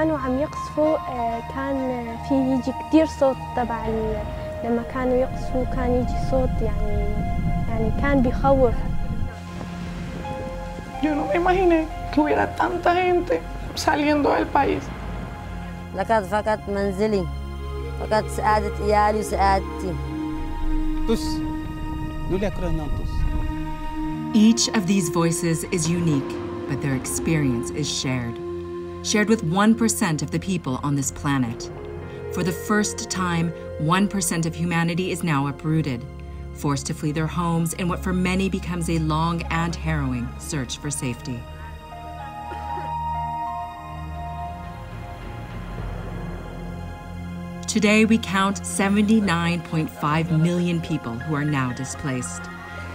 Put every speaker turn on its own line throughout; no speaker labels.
كانوا عم يقصفوا كان في يجي كتير صوت تبع لما كانوا يقصفوا كان يجي صوت يعني كان بيخوف.
Yo no me imaginé que hubiera tanta gente saliendo del país.
لقد فقدت منزلي، فقدت سعادة عيالي وسعادتي.
Each of these voices is unique, but their experience is shared with 1% of the people on this planet. For the first time, 1% of humanity is now uprooted, forced to flee their homes in what for many becomes a long and harrowing search for safety. Today, we count 79.5 million people who are now displaced,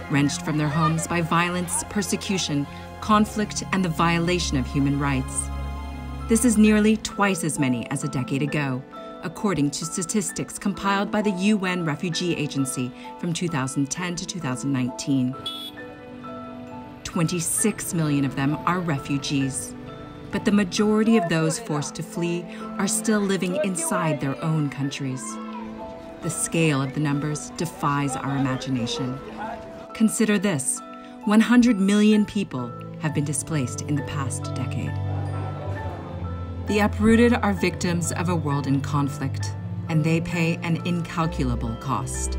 wrenched from their homes by violence, persecution, conflict, and the violation of human rights. This is nearly twice as many as a decade ago, according to statistics compiled by the UN Refugee Agency from 2010 to 2019. 26 million of them are refugees, but the majority of those forced to flee are still living inside their own countries. The scale of the numbers defies our imagination. Consider this: 100 million people have been displaced in the past decade. The uprooted are victims of a world in conflict, and they pay an incalculable cost.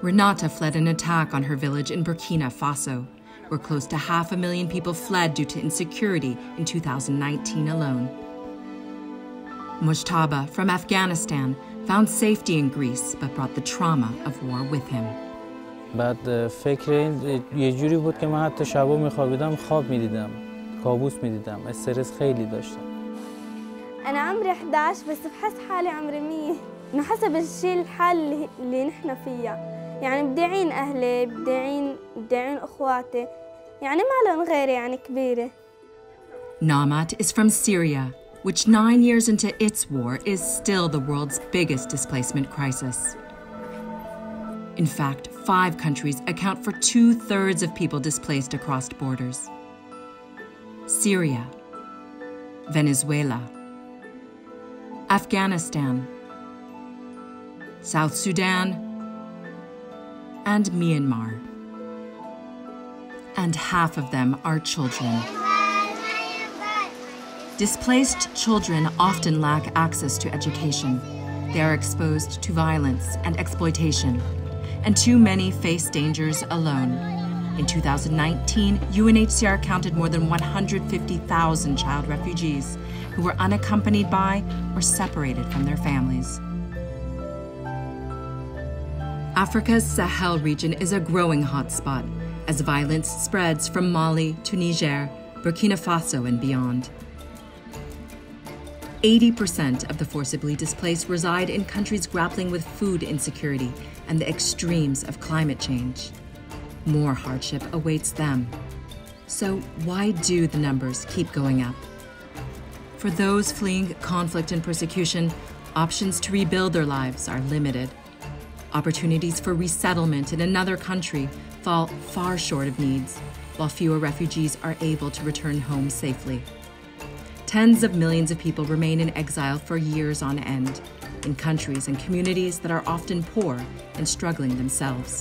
Renata fled an attack on her village in Burkina Faso, where close to 500,000 people fled due to insecurity in 2019 alone. Mujtaba from Afghanistan found safety in Greece, but brought the trauma of war with him.
بعد فکر این یه جوری بود که من حتی شبا میخوابیدم خواب میدیدم، کابوس میدیدم، استرس خیلی داشتم.
أنا عمري 11 بس بحس حالي عمري 100 إنه حسب الشيء الحال اللي نحن فيها، يعني بدي أعين أهلي، بدي أعين أخواتي، يعني ما لهم غيري يعني كبيرة.
Namat is from Syria, which 9 years into its war is still the world's biggest displacement crisis. In fact, 5 countries account for 2/3 of people displaced across borders: Syria, Venezuela, Afghanistan, South Sudan, and Myanmar. And half of them are children. Displaced children often lack access to education. They are exposed to violence and exploitation, and too many face dangers alone. In 2019, UNHCR counted more than 150,000 child refugees who were unaccompanied by or separated from their families. Africa's Sahel region is a growing hotspot as violence spreads from Mali to Niger, Burkina Faso, and beyond. 80% of the forcibly displaced reside in countries grappling with food insecurity and the extremes of climate change. More hardship awaits them. So why do the numbers keep going up? For those fleeing conflict and persecution, options to rebuild their lives are limited. Opportunities for resettlement in another country fall far short of needs, while fewer refugees are able to return home safely. Tens of millions of people remain in exile for years on end, in countries and communities that are often poor and struggling themselves.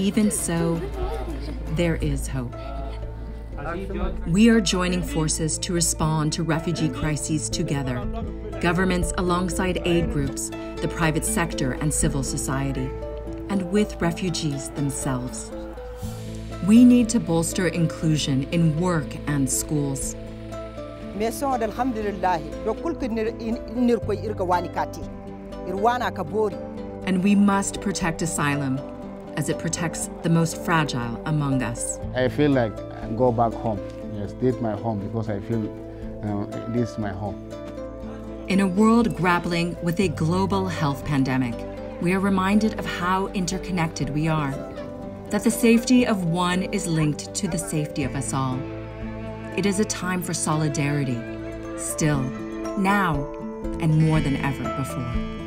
Even so, there is hope. We are joining forces to respond to refugee crises together, governments alongside aid groups, the private sector and civil society, and with refugees themselves. We need to bolster inclusion in work and schools. And we must protect asylum, as it protects the most fragile among us.
I feel like I go back home. Yes, this is my home because I feel this is my home.
In a world grappling with a global health pandemic, we are reminded of how interconnected we are, that the safety of one is linked to the safety of us all. It is a time for solidarity, Still, now, and more than ever before.